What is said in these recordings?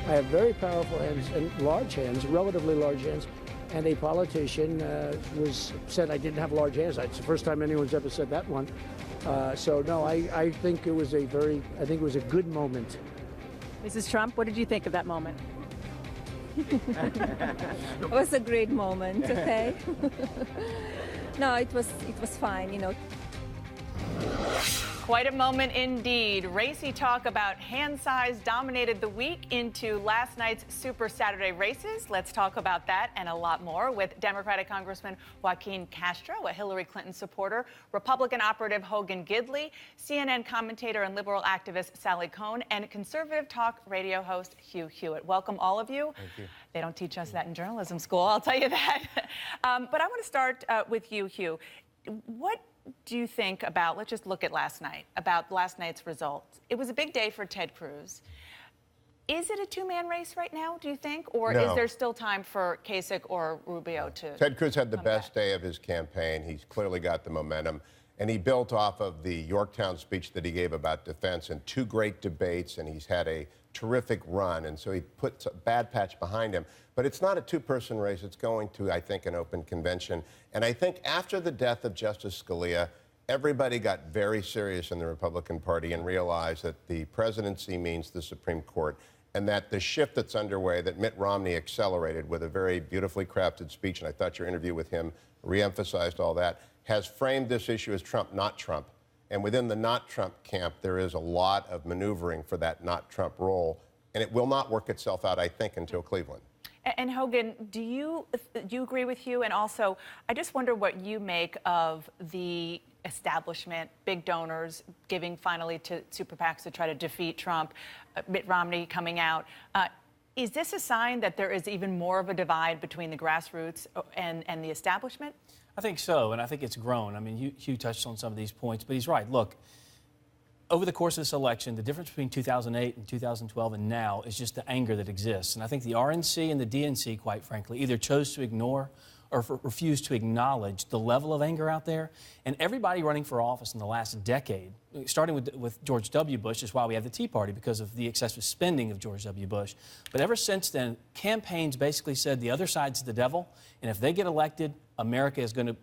I have very powerful hands and large hands, relatively large hands. And a politician said I didn't have large hands. It's the first time anyone's ever said that one. So no, I think it was a good moment. Mrs. Trump, what did you think of that moment? It was a great moment, okay? No, it was fine, you know. Quite a moment indeed. Racy talk about hand size dominated the week into last night's Super Saturday races. Let's talk about that and a lot more with Democratic Congressman Joaquin Castro, a Hillary Clinton supporter, Republican operative Hogan Gidley, CNN commentator and liberal activist Sally Kohn, and conservative talk radio host Hugh Hewitt. Welcome, all of you. Thank you. They don't teach us that in journalism school, I'll tell you that. But I want to start with you, Hugh. What do you think about, let's just look at last night, about last night's results? It was a big day for Ted Cruz. Is it a two-man race right now, do you think? Or No. is there still time for Kasich or Rubio to Ted Cruz had the best back? day of his campaign. He's clearly got the momentum. And he built off of the Yorktown speech that he gave about defense and two great debates, and he's had a terrific run. And so he puts a bad patch behind him. But it's not a two-person race. It's going to, I think, an open convention. And I think after the death of Justice Scalia, everybody got very serious in the Republican Party and realized that the presidency means the Supreme Court, and that the shift that's underway that Mitt Romney accelerated with a very beautifully crafted speech, and I thought your interview with him reemphasized all that, has framed this issue as Trump, not Trump. And within the not Trump camp, there is a lot of maneuvering for that not Trump role, and it will not work itself out, I think, until Cleveland. And Hogan, do you agree with Hugh? And also, I just wonder what you make of the establishment, big donors giving finally to super PACs to try to defeat Trump, Mitt Romney coming out. Is this a sign that there is even more of a divide between the grassroots and the establishment? I think so, and I think it's grown. I mean, Hugh touched on some of these points, but he's right. Look, over the course of this election, the difference between 2008 and 2012 and now is just the anger that exists. And I think the RNC and the DNC, quite frankly, either chose to ignore or refused to acknowledge the level of anger out there. And everybody running for office in the last decade, starting with George W. Bush, is why we have the Tea Party, because of the excessive spending of George W. Bush. But ever since then, campaigns basically said the other side's the devil, and if they get elected, America is going to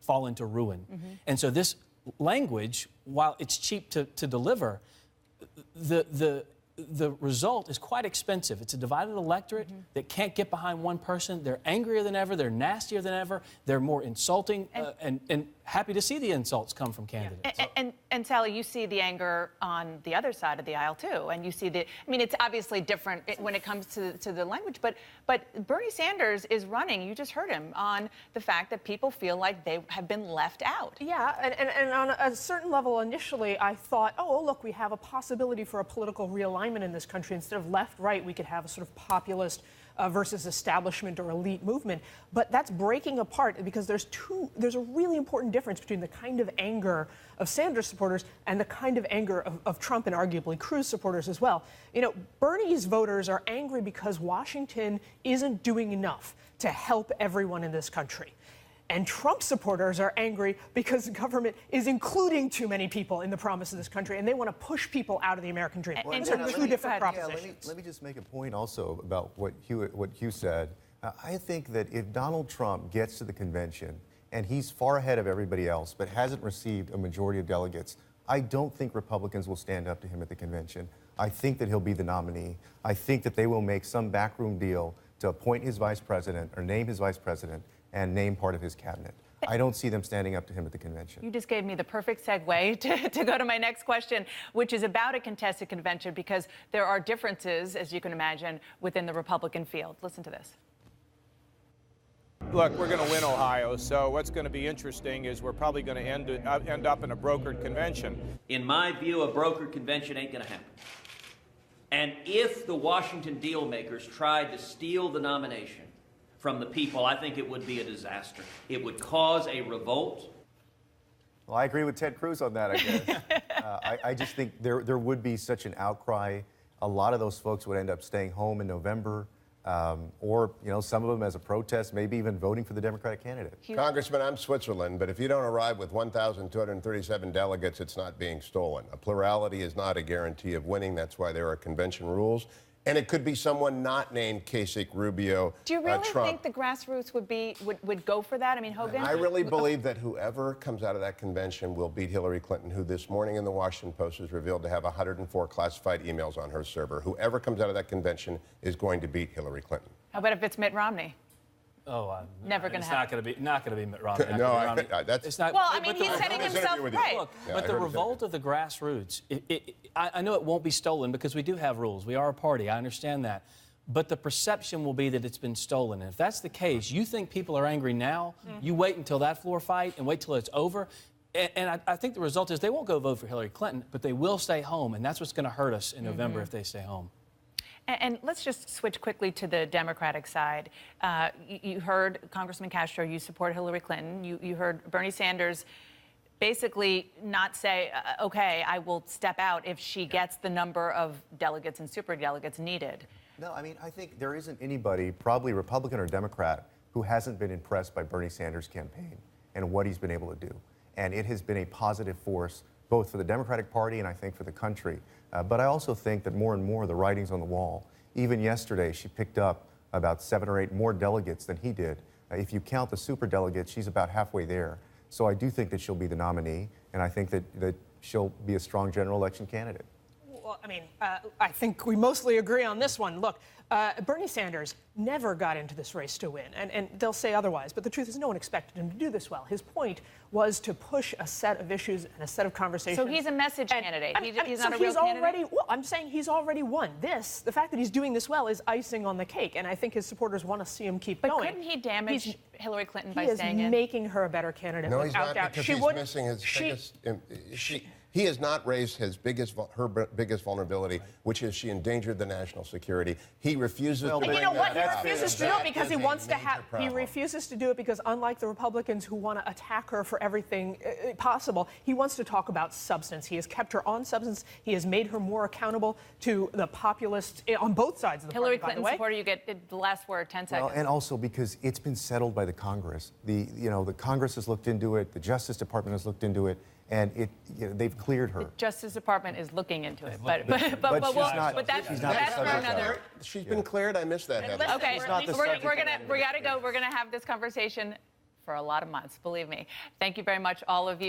fall into ruin. Mm-hmm. And so this language, while it's cheap to deliver, the result is quite expensive. It's a divided electorate that can't get behind one person. They're angrier than ever. They're nastier than ever. They're more insulting and happy to see the insults come from candidates. And Sally, you see the anger on the other side of the aisle too, and you see I mean, it's obviously different when it comes to the language, but Bernie Sanders is running. You just heard him on the fact that people feel like they have been left out. Yeah, and on a certain level, initially, I thought, oh, look, we have a possibility for a political realignment in this country. Instead of left-right, we could have a sort of populist versus establishment or elite movement. But that's breaking apart because there's a really important difference between the kind of anger of Sanders supporters and the kind of anger of Trump and arguably Cruz supporters as well. You know, Bernie's voters are angry because Washington isn't doing enough to help everyone in this country. And Trump supporters are angry because the government is including too many people in the promise of this country, and they want to push people out of the American dream. Those are two different propositions. Yeah, let me just make a point also about what Hugh said. I think that if Donald Trump gets to the convention and he's far ahead of everybody else but hasn't received a majority of delegates, I don't think Republicans will stand up to him at the convention. I think that he'll be the nominee. I think that they will make some backroom deal to appoint his vice president or name his vice president and name part of his cabinet. I don't see them standing up to him at the convention. You just gave me the perfect segue to go to my next question, which is about a contested convention, because there are differences, as you can imagine, within the Republican field. Listen to this. Look, we're going to win Ohio, so what's going to be interesting is we're probably going to end up in a brokered convention. In my view, a brokered convention ain't going to happen. And if the Washington deal makers tried to steal the nomination from the people, I think it would be a disaster. It would cause a revolt. Well, I agree with Ted Cruz on that, I guess. I just think there would be such an outcry. A lot of those folks would end up staying home in November, or, you know, some of them as a protest, maybe even voting for the Democratic candidate. Congressman, I'm Switzerland, but if you don't arrive with 1,237 delegates, it's not being stolen. A plurality is not a guarantee of winning. That's why there are convention rules. And it could be someone not named Kasich, Rubio, Do you really Trump. think the grassroots would go for that? I mean, Hogan? I really believe that whoever comes out of that convention will beat Hillary Clinton, who this morning in the Washington Post is revealed to have 104 classified emails on her server. Whoever comes out of that convention is going to beat Hillary Clinton. How about if it's Mitt Romney? Oh, Never going to happen. It's not going to be Mitt Romney. No, that's... It's not. Well, I mean, he's setting himself right. Look, Yeah, but the revolt of the grassroots, I know it won't be stolen because we do have rules. We are a party. I understand that. But the perception will be that it's been stolen. And if that's the case, you think people are angry now, you wait until that floor fight and wait till it's over. And I think the result is they won't go vote for Hillary Clinton, but they will stay home. And that's what's going to hurt us in November if they stay home. And let's just switch quickly to the Democratic side. You heard Congressman Castro, you support Hillary Clinton. You heard Bernie Sanders basically not say, okay, I will step out if she gets the number of delegates and superdelegates needed. No, I mean, I think there isn't anybody, probably Republican or Democrat, who hasn't been impressed by Bernie Sanders' campaign and what he's been able to do. And it has been a positive force, both for the Democratic Party and I think for the country. But I also think that more and more the writing's on the wall. Even yesterday, she picked up about 7 or 8 more delegates than he did. If you count the superdelegates, she's about halfway there. So I do think that she'll be the nominee, and I think that she'll be a strong general election candidate. Well, I mean, I think we mostly agree on this one. Look, Bernie Sanders never got into this race to win, and they'll say otherwise, but the truth is no one expected him to do this well. His point was to push a set of issues and a set of conversations. So he's a message candidate. He's not a real candidate? Well, I'm saying he's already won. The fact that he's doing this well is icing on the cake, and I think his supporters want to see him keep going. But couldn't he damage Hillary Clinton by staying in? He is making her a better candidate. No, he's not, doubt. because he's missing his biggest... He has not raised her biggest vulnerability, which is she endangered the national security. He refuses to bring that up. He refuses to do it because he wants to have. He refuses to do it because, unlike the Republicans who want to attack her for everything possible, he wants to talk about substance. He has kept her on substance. He has made her more accountable to the populists on both sides of the Hillary party. Clinton supporter, you get the last word, 10 seconds. Well, and also because it's been settled by the Congress. The Congress has looked into it. The Justice Department has looked into it. And they've cleared her. The Justice Department is looking into it, but that's for another. She's been cleared. I missed that. Okay, we gotta go. We're gonna have this conversation for a lot of months. Believe me. Thank you very much, all of you.